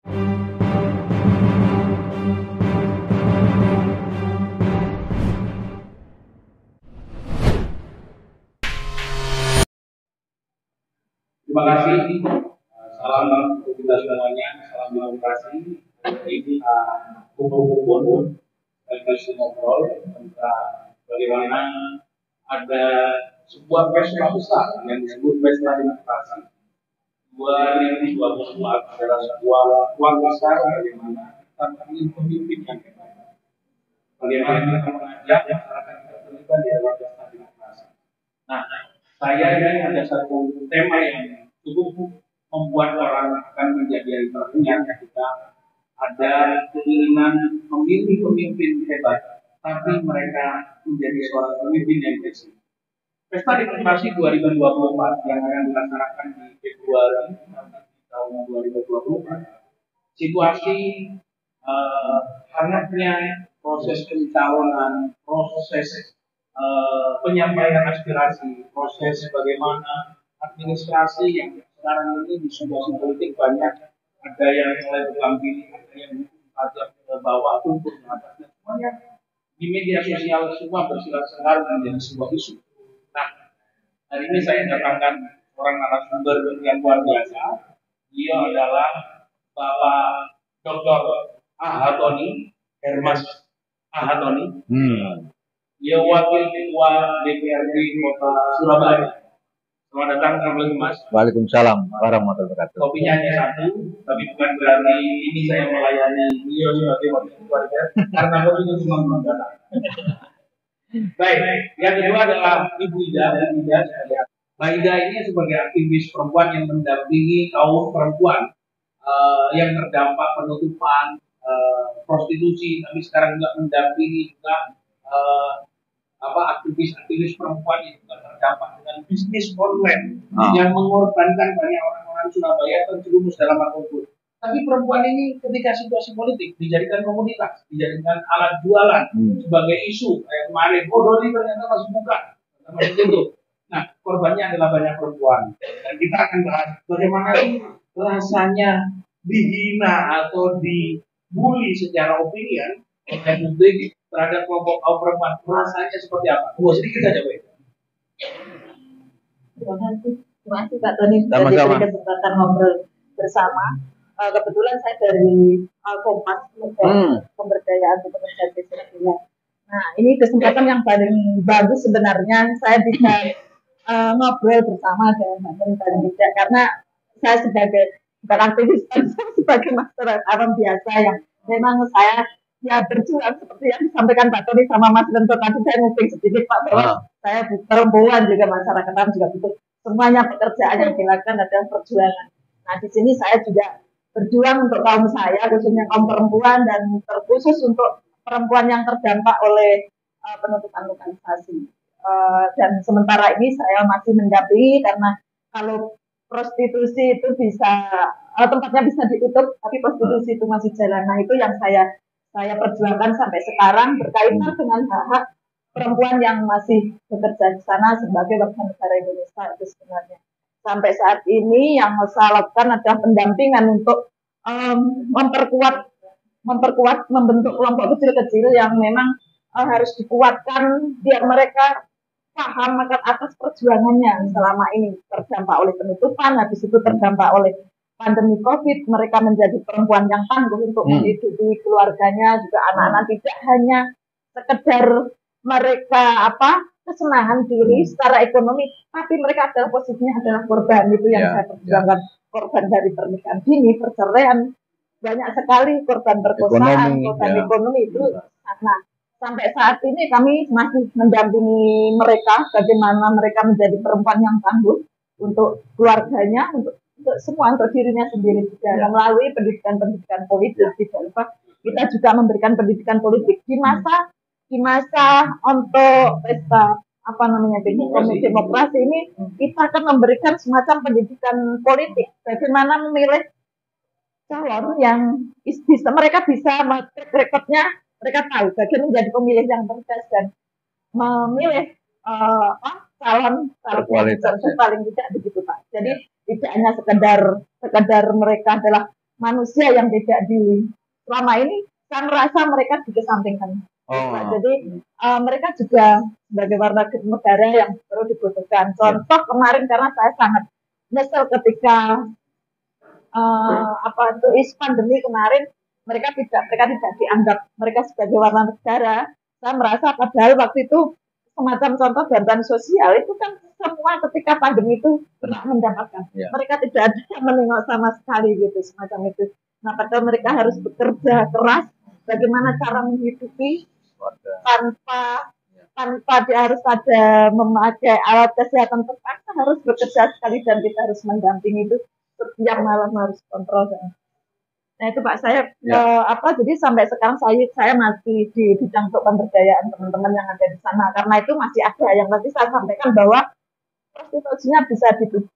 Terima kasih. Salam untuk kita semuanya. Salam demokrasi. Ini kita kumpul-kumpul dan ngobrol tentang bagaimana ada sebuah pesta besar yang disebut pesta demokrasi. 2024 adalah sebuah ruang besar bagaimana kita memilih pemimpin yang hebat. Bagaimana kita mengajak masyarakat kita terlibat di dalam pesta demokrasi. Nah, saya ini ada satu tema yang cukup membuat orang akan menjadi terkenal ketika ada keinginan memilih pemimpin hebat, tapi mereka menjadi seorang pemimpin yang bersih. Pesta Demokrasi 2024 yang akan dilaksanakan di Februari tahun 2024. Situasi hangatnya proses pencalonan, proses penyampaian aspirasi, proses bagaimana administrasi yang sekarang ini di situasi politik banyak ada yang mulai berlampiri, ada yang pajak ke bawah, tumpul ke atas, dan semuanya di media sosial semua bersilat-silat menjadi sebuah isu. Nah, hari ini saya datangkan orang narasumber yang luar biasa. Dia adalah Bapak Dr. Ahatoni Hermas Ahatoni. Dia wakil ketua DPRD Kota Surabaya. Selamat datang, Assalamualaikum Mas. Waalaikumsalam warahmatullahi wabarakatuh. Kopinya hanya satu, tapi bukan berarti ini saya melayani beliau sebagai wakil ketua DPR, karena kopinya cuma datang. Baik, yang kedua adalah Ibu Ida. Mbak Ida ini sebagai aktivis perempuan yang mendampingi kaum perempuan yang terdampak penutupan prostitusi, tapi sekarang juga mendampingi juga aktivis perempuan yang juga terdampak dengan bisnis online yang mengorbankan banyak orang-orang Surabaya terjerumus dalam narkoba. Tapi perempuan ini ketika situasi politik dijadikan komoditas, dijadikan alat jualan sebagai isu. Kayak kemarin, Doni ternyata masih buka, masih tutup. Nah, korbannya adalah banyak perempuan. Dan kita akan bahas bagaimana rasanya dihina atau dibully secara opinion oleh publik terhadap kelompok kaum perempuan. Rasanya seperti apa? Sedikit saja, Pak. Terima kasih Pak Tony sudah diberi kesempatan ngobrol bersama. Kebetulan saya dari Kompas Pemberdayaan Pekerja Desa. Nah, ini kesempatan yang paling bagus sebenarnya saya bisa ngobrol bersama dengan Mbak Tony dan tidak, karena saya sebagai bukan aktivis, sebagai masyarakat awam biasa yang memang saya berjuang seperti yang disampaikan Pak Tony sama Mas Lento tadi. Saya nguping sedikit Pak, bahwa saya perempuan juga masyarakat awam juga butuh semuanya pekerjaan yang dilakukan adalah perjuangan. Nah, di sini saya juga berjuang untuk kaum saya, khususnya kaum perempuan, dan terkhusus untuk perempuan yang terdampak oleh penutupan lokalisasi. Dan sementara ini saya masih mendampingi, karena kalau prostitusi itu bisa tempatnya bisa ditutup, tapi prostitusi itu masih jalan. Nah, itu yang saya perjuangkan sampai sekarang berkaitan dengan hak-hak perempuan yang masih bekerja di sana sebagai warga negara Indonesia. Itu sebenarnya sampai saat ini yang saya lakukan adalah pendampingan untuk memperkuat membentuk kelompok kecil-kecil yang memang harus dikuatkan biar mereka paham atas perjuangannya selama ini terdampak oleh penutupan, habis itu terdampak oleh pandemi COVID. Mereka menjadi perempuan yang tangguh untuk menghidupi keluarganya, juga anak-anak, tidak hanya sekedar mereka kesenangan diri secara ekonomi, tapi mereka adalah posisinya adalah korban. Itu yang saya perjuangkan, korban dari pernikahan dini, perceraian, banyak sekali korban perkosaan, korban ekonomi itu. Nah, sampai saat ini kami masih mendampingi mereka bagaimana mereka menjadi perempuan yang tangguh untuk keluarganya, untuk semua, untuk dirinya sendiri juga, melalui pendidikan politik. Tidak lupa kita juga memberikan pendidikan politik di masa untuk pesta demokrasi ini. Kita akan memberikan semacam pendidikan politik, bagaimana memilih calon yang mereka bisa track recordnya, mereka tahu bagaimana menjadi pemilih yang cerdas dan memilih calon yang paling tidak begitu Pak. Jadi tidak hanya sekedar mereka adalah manusia yang tidak selama ini saya merasa mereka dikesampingkan. Jadi mereka juga sebagai warga negara yang perlu dibutuhkan. Contoh kemarin karena saya sangat nyesel ketika pandemi kemarin mereka tidak dianggap mereka sebagai warga negara. Saya merasa padahal waktu itu semacam contoh bantuan sosial itu kan semua ketika pandemi itu tidak mendapatkan. Mereka tidak ada yang menengok sama sekali gitu semacam itu. Nah padahal mereka harus bekerja keras bagaimana cara menghidupi tanpa dia harus ada memakai alat kesehatan terpaksa harus bekerja sekali dan kita harus mendampingi itu setiap malam harus kontrol. Nah itu Pak saya jadi sampai sekarang saya masih di bidang untuk pemberdayaan teman-teman yang ada di sana karena itu masih ada yang tadi saya sampaikan bahwa prostitusinya bisa ditutup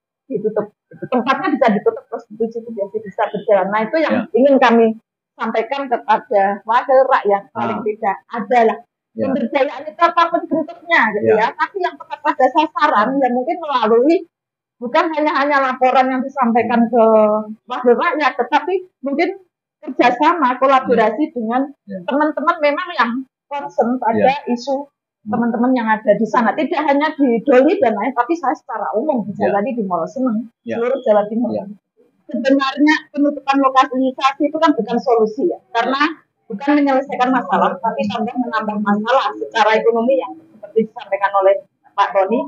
tempatnya bisa ditutup, prostitusi itu bisa berjalan. Nah itu yang ingin kami sampaikan kepada wakil rakyat paling tidak adalah pemberdayaan itu apapun bentuknya gitu ya, tapi yang tepat pada sasaran yang mungkin melalui bukan hanya laporan yang disampaikan ke wakil rakyat, tetapi mungkin kerjasama, kolaborasi dengan teman-teman memang yang concern pada isu teman-teman yang ada di sana. Tidak hanya di Doli dan lain, tapi saya secara umum dijalani di Mall Seneng, seluruh Jawa Timur. Sebenarnya penutupan lokalisasi itu kan bukan solusi ya, karena bukan menyelesaikan masalah, tapi tambah menambah masalah secara ekonomi yang seperti disampaikan oleh Pak Tony.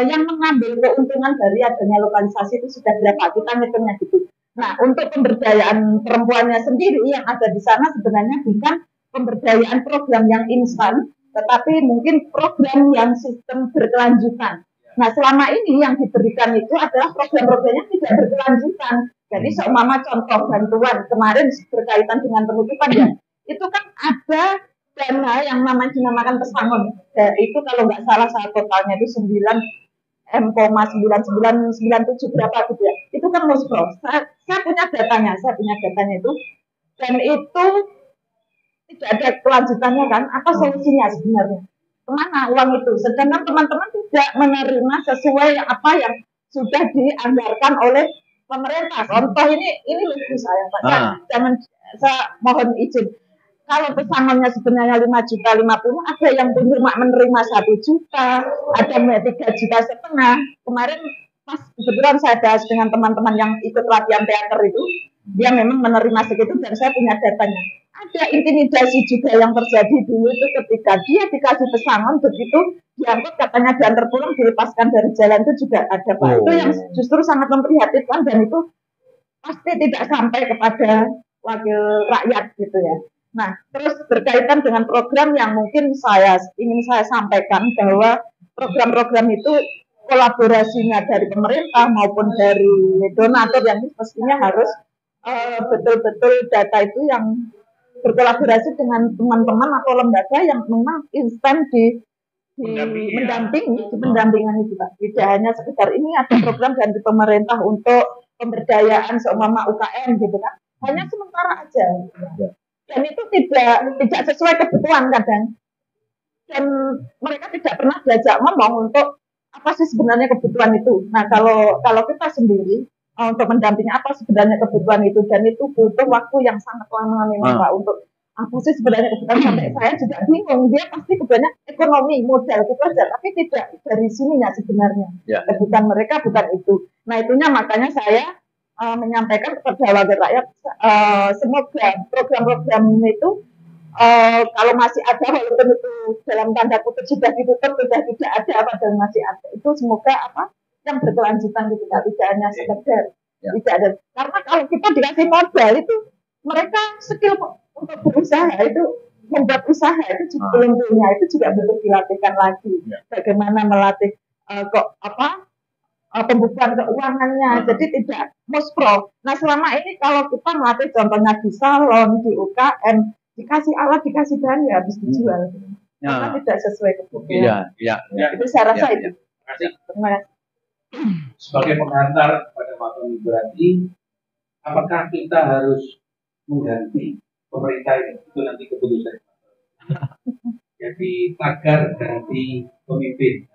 Yang mengambil keuntungan dari adanya lokalisasi itu sudah berapa, kita ngitungnya gitu. Nah untuk pemberdayaan perempuannya sendiri yang ada di sana sebenarnya bukan pemberdayaan program yang instan, tetapi mungkin program yang sistem berkelanjutan. Nah selama ini yang diberikan itu adalah program-program yang tidak berkelanjutan. Jadi seumpama contoh bantuan kemarin berkaitan dengan penutupan ya, itu kan ada dana yang namanya dinamakan pesangon. Itu kalau nggak salah saya totalnya itu 9,9997 berapa gitu ya. Itu kan muspro. Saya punya datanya itu. Dan itu tidak ada kelanjutannya kan. Apa solusinya sebenarnya? Kemana uang itu? Sedangkan teman-teman tidak menerima sesuai apa yang sudah dianggarkan oleh pemerintah. Contoh ini lucu saya Pak. Jangan saya mohon izin. Kalau pesangonnya sebenarnya 5,50 juta, ada yang cuma menerima 1 juta, ada yang 3,5 juta. Kemarin pas kebetulan saya bahas dengan teman-teman yang ikut latihan teater itu, dia memang menerima segitu dan saya punya datanya. Ada intimidasi juga yang terjadi dulu itu ketika dia dikasih pesangon begitu diangkut katanya diantar pulang dilepaskan dari jalan itu juga ada Pak. Itu yang justru sangat memprihatinkan dan itu pasti tidak sampai kepada wakil rakyat gitu ya. Nah, terus berkaitan dengan program yang mungkin ingin saya sampaikan bahwa program-program itu kolaborasinya dari pemerintah maupun dari donatur yang mestinya harus betul-betul data itu yang berkolaborasi dengan teman-teman atau lembaga yang memang instan di pendampingan itu Pak. Tidak hanya sekedar ini ada program dari pemerintah untuk pemberdayaan seumpama UKM gitu kan. Hanya sementara aja. Dan itu tidak sesuai kebutuhan kadang. Dan mereka tidak pernah diajak ngomong untuk apa sih sebenarnya kebutuhan itu. Nah kalau kita sendiri untuk mendampingi apa sebenarnya kebutuhan itu, dan itu butuh waktu yang sangat lama memang Pak untuk apa sih sebenarnya kebutuhan, sampai saya juga bingung. Dia pasti kebanyakan ekonomi modal gitu aja, tapi tidak dari sininya sebenarnya kebutuhan mereka bukan itu. Nah itunya makanya saya menyampaikan kepada wakil rakyat semoga program-program itu kalau masih ada walaupun itu dalam tanda kutip sudah ditutup sudah tidak ada padahal masih ada, itu semoga yang berkelanjutan gitu Pak, tidak hanya sekedar tidak ada. Karena kalau kita dikasih modal itu mereka skill untuk berusaha itu membuat usaha itu juga belum punya, itu juga perlu dilatihkan lagi. Bagaimana melatih pembukaan keuangannya, jadi tidak muspro. Nah selama ini kalau kita melatih contohnya di salon, di UKM, dikasih alat, dikasih bahan ya habis dijual, karena tidak sesuai kebutuhan. Itu saya rasa itu. Terima kasih. Sebagai pengantar pada waktu ini berarti, apakah kita harus mengganti pemerintah itu nanti keputusan? Jadi tagar ganti pemimpin.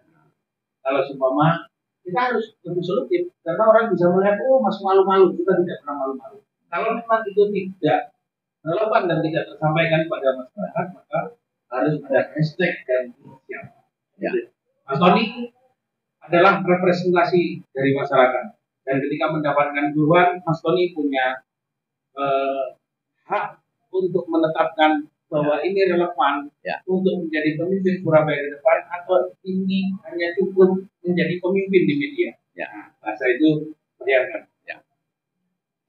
Kalau seumpama kita harus lebih solutif karena orang bisa melihat masih malu-malu, kita tidak pernah malu-malu. Kalau memang itu tidak relevan dan tidak tersampaikan pada masyarakat, maka harus ada hashtag dan inisial. Ya. Mas Tony adalah representasi dari masyarakat, dan ketika mendapatkan duluan, Mas Tony punya hak untuk menetapkan bahwa ini relevan untuk menjadi pemimpin Surabaya ke depan, atau ini hanya cukup menjadi pemimpin di media. Bahasa itu biarkan.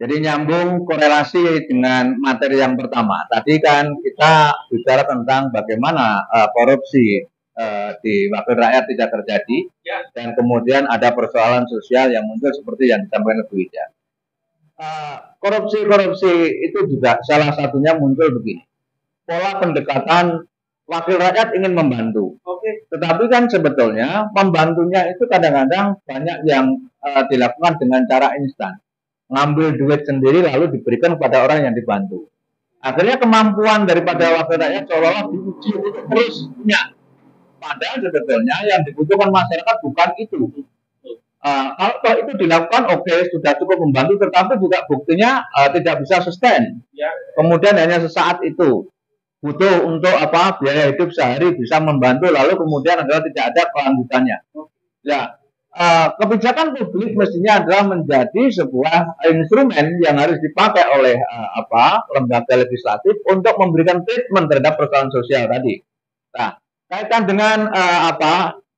Jadi nyambung korelasi dengan materi yang pertama. Tadi kan kita bicara tentang bagaimana korupsi di wakil rakyat tidak terjadi, dan kemudian ada persoalan sosial yang muncul seperti yang disampaikan Ibu Ida. Korupsi itu juga salah satunya muncul begini. Pola pendekatan wakil rakyat ingin membantu. Tetapi kan sebetulnya membantunya itu kadang-kadang banyak yang dilakukan dengan cara instan. Ngambil duit sendiri lalu diberikan kepada orang yang dibantu. Akhirnya kemampuan daripada wakil rakyat seolah-olah diuji untuk terus punya. Padahal sebetulnya yang dibutuhkan masyarakat bukan itu. Kalau itu dilakukan, oke, sudah cukup membantu, tetapi juga buktinya tidak bisa sustain. Kemudian hanya sesaat itu. Butuh untuk biaya hidup sehari bisa membantu, lalu kemudian adalah tidak ada kelanjutannya. Kebijakan publik mestinya adalah menjadi sebuah instrumen yang harus dipakai oleh lembaga legislatif untuk memberikan treatment terhadap persoalan sosial tadi. Nah, kaitan dengan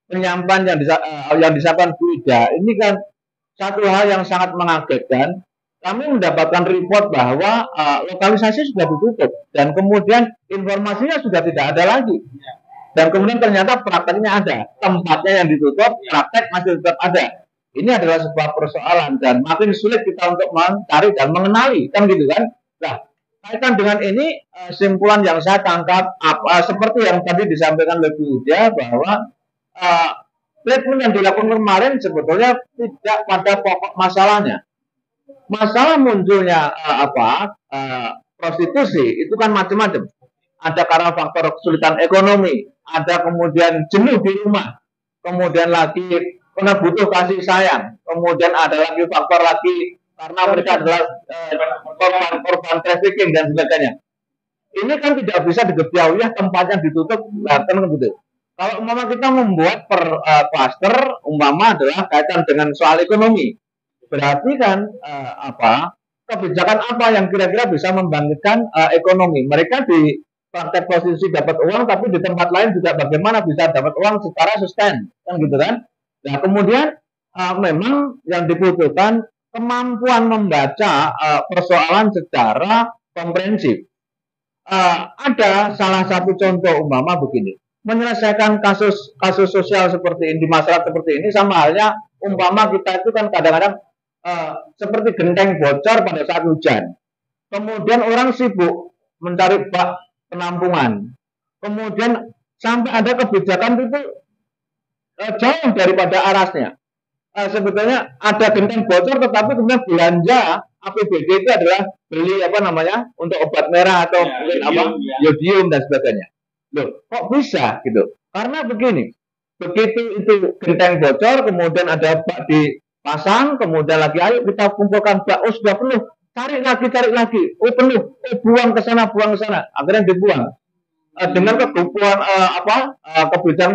penyampaian yang disampaikan Bu Ida, ini kan satu hal yang sangat mengagetkan. Kami mendapatkan report bahwa lokalisasi sudah ditutup dan kemudian informasinya sudah tidak ada lagi. Dan kemudian ternyata prakteknya ada, tempatnya yang ditutup, praktek masih tetap ada. Ini adalah sebuah persoalan dan makin sulit kita untuk mencari dan mengenali, kan gitu kan? Nah, kaitan dengan ini, simpulan yang saya tangkap seperti yang tadi disampaikan oleh Bu Ida, bahwa treatment yang dilakukan kemarin sebetulnya tidak pada pokok masalahnya. Masalah munculnya prostitusi itu kan macam-macam. Ada karena faktor kesulitan ekonomi, ada kemudian jenuh di rumah, kemudian lagi karena butuh kasih sayang, kemudian ada lagi faktor lagi karena mereka adalah korban trafficking dan sebagainya. Ini kan tidak bisa diketahui tempatnya ditutup, kan begitu. Kalau umpama kita membuat cluster adalah kaitan dengan soal ekonomi, berarti kan kebijakan apa yang kira-kira bisa membangkitkan ekonomi. Mereka di praktek prostitusi dapat uang, tapi di tempat lain juga bagaimana bisa dapat uang secara sustain, kan gitu kan? Nah, kemudian memang yang dibutuhkan kemampuan membaca persoalan secara komprehensif. Ada salah satu contoh umpama begini, menyelesaikan kasus sosial seperti ini di masyarakat seperti ini sama halnya umpama kita itu kan kadang-kadang seperti genteng bocor pada saat hujan. Kemudian orang sibuk mencari bak penampungan. Kemudian sampai ada kebijakan itu jauh daripada arasnya. Sebetulnya ada genteng bocor, tetapi kemudian belanja APBD itu adalah beli untuk obat merah atau yodium dan sebagainya. Loh, kok bisa gitu? Karena begini, begitu itu genteng bocor, kemudian ada bak dipasang, kemudian lagi ayo kita kumpulkan bak, oh sudah penuh. Cari lagi, oh penuh, buang ke sana, akhirnya dibuang. Dengan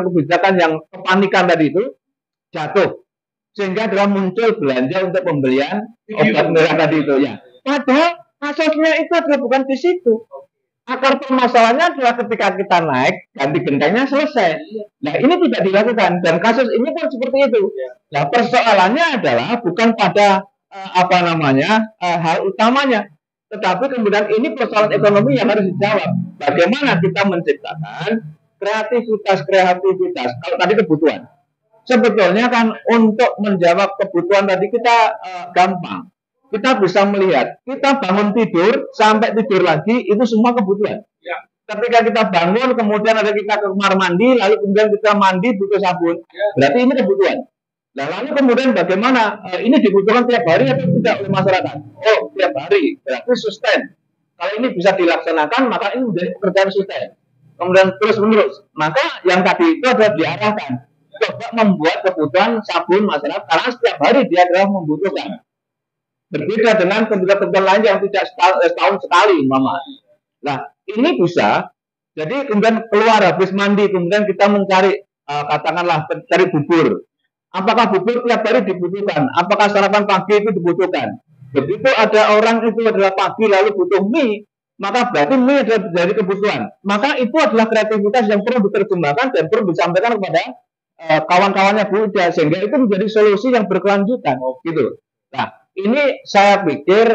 kebijakan yang kepanikan tadi itu jatuh, sehingga adalah muncul belanja untuk pembelian obat merah tadi itu ya. Padahal kasusnya itu adalah bukan di situ. Akar permasalahannya adalah ketika kita naik ganti gentengnya selesai. Nah ini tidak dilakukan dan kasus ini pun seperti itu. Nah persoalannya adalah bukan pada hal utamanya, tetapi kemudian ini persoalan ekonomi yang harus dijawab. Bagaimana kita menciptakan kreativitas. Kalau tadi kebutuhan, sebetulnya kan untuk menjawab kebutuhan tadi kita gampang. Kita bisa melihat, kita bangun tidur sampai tidur lagi itu semua kebutuhan. Ketika kita bangun, kemudian ada kita ke kamar mandi, lalu kemudian kita mandi butuh sabun, berarti ini kebutuhan. Nah, lalu kemudian bagaimana ini dibutuhkan tiap hari atau tidak oleh masyarakat? Oh, tiap hari, berarti sustain. Kalau ini bisa dilaksanakan, maka ini menjadi pekerjaan sustain. Kemudian terus-menerus. Maka yang tadi itu adalah diarahkan. Coba membuat kebutuhan sabun masyarakat, karena setiap hari dia adalah membutuhkan. Berbeda dengan kementerian-kementerian lain yang tidak setahun sekali, Mama. Nah, ini bisa. Jadi kemudian keluar habis mandi, kemudian kita mencari katakanlah cari bubur. Apakah bubur tiap hari dibutuhkan? Apakah sarapan pagi itu dibutuhkan? Begitu ada orang itu adalah pagi lalu butuh mie, maka berarti mie adalah dari kebutuhan. Maka itu adalah kreativitas yang perlu diterjemahkan dan perlu disampaikan kepada kawan-kawannya Bu Ida, sehingga itu menjadi solusi yang berkelanjutan, gitu. Nah, ini saya pikir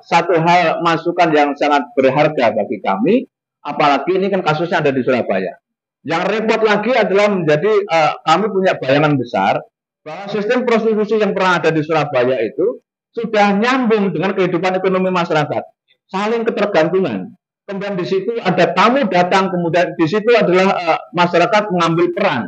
satu hal masukan yang sangat berharga bagi kami, apalagi ini kan kasusnya ada di Surabaya. Yang repot lagi adalah menjadi kami punya bayangan besar bahwa sistem prostitusi yang pernah ada di Surabaya itu sudah nyambung dengan kehidupan ekonomi masyarakat, saling ketergantungan. Kemudian di situ ada tamu datang, kemudian di situ adalah masyarakat mengambil peran.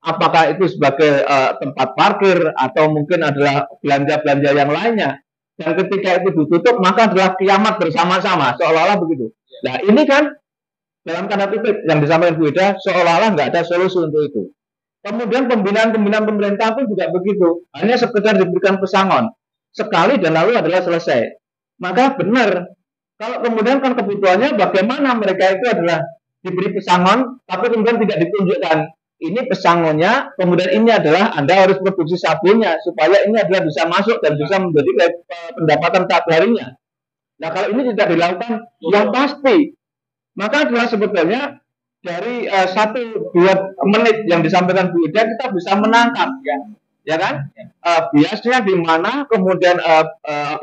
Apakah itu sebagai tempat parkir atau mungkin adalah belanja-belanja yang lainnya. Dan ketika itu ditutup, maka adalah kiamat bersama-sama, seolah-olah begitu. Nah, ini kan dalam tanda kutip yang disampaikan Bu Ida, seolah-olah nggak ada solusi untuk itu. Kemudian pembinaan-pembinaan pemerintah pun juga begitu. Hanya sekedar diberikan pesangon. Sekali dan lalu adalah selesai. Maka benar, kalau kemudian kan kebutuhannya bagaimana mereka itu adalah diberi pesangon, tapi kemudian tidak ditunjukkan. Ini pesangonnya, kemudian ini adalah Anda harus produksi sabunnya, supaya ini adalah bisa masuk dan bisa menjadi pendapatan setiap harinya. Nah, kalau ini tidak dilakukan, yang pasti, maka adalah sebetulnya dari 1-2 menit yang disampaikan Bu Ida, kita bisa menangkap, ya kan? Biasnya di mana, kemudian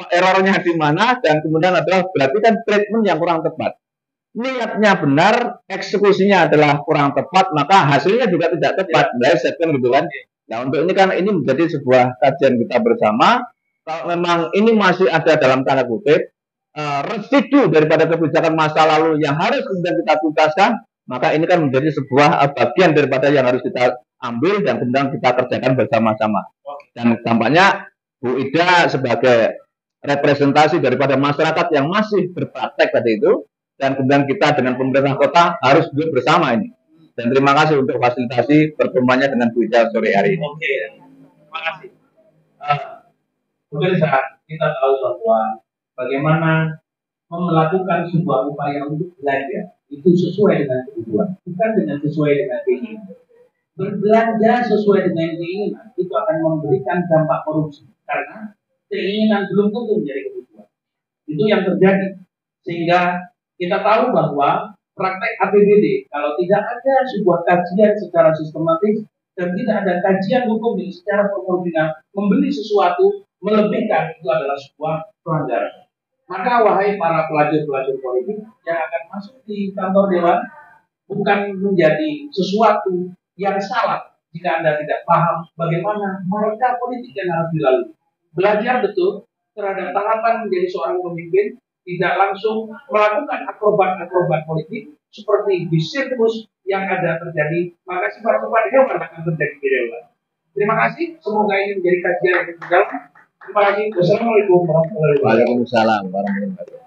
errornya di mana, dan kemudian adalah berarti kan treatment yang kurang tepat. Niatnya benar, eksekusinya adalah kurang tepat, maka hasilnya juga tidak tepat. Melesetkan gitu kan. Nah, untuk ini kan ini menjadi sebuah kajian kita bersama. Kalau memang ini masih ada dalam tanda kutip residu daripada kebijakan masa lalu yang harus kemudian kita tuntaskan, maka ini kan menjadi sebuah bagian daripada yang harus kita ambil dan kemudian kita kerjakan bersama-sama. Dan tampaknya Bu Ida sebagai representasi daripada masyarakat yang masih berpraktek tadi itu, dan kemudian kita dengan pemerintah kota harus duduk bersama ini. Dan terima kasih untuk fasilitasi pertemuannya dengan Bu Ida sore hari ini. Oke, terima kasih. Pemirsa, kita tahu bahwa bagaimana melakukan sebuah upaya untuk belajar itu sesuai dengan kebutuhan, bukan dengan sesuai dengan keinginan. Berbelanja sesuai dengan keinginan itu akan memberikan dampak korupsi karena keinginan belum tentu menjadi kebutuhan. Itu yang terjadi, sehingga kita tahu bahwa praktek APBD, kalau tidak ada sebuah kajian secara sistematis dan tidak ada kajian hukum yang secara proporsional membeli sesuatu melebihkan, itu adalah sebuah pelanggaran. Maka wahai para pelajar-pelajar politik yang akan masuk di kantor dewan, bukan menjadi sesuatu yang salah jika Anda tidak paham bagaimana mereka politik yang harus dilalui. Belajar betul terhadap tahapan menjadi seorang pemimpin, tidak langsung melakukan akrobat-akrobat politik seperti di sirkus yang ada terjadi, maka sifat-sifat hewan akan terjadi di dewan. Terima kasih, semoga ini menjadi kajian yang berjalan. Terima kasih. Wassalamualaikum warahmatullahi wabarakatuh. Waalaikumsalam warahmatullahi wabarakatuh.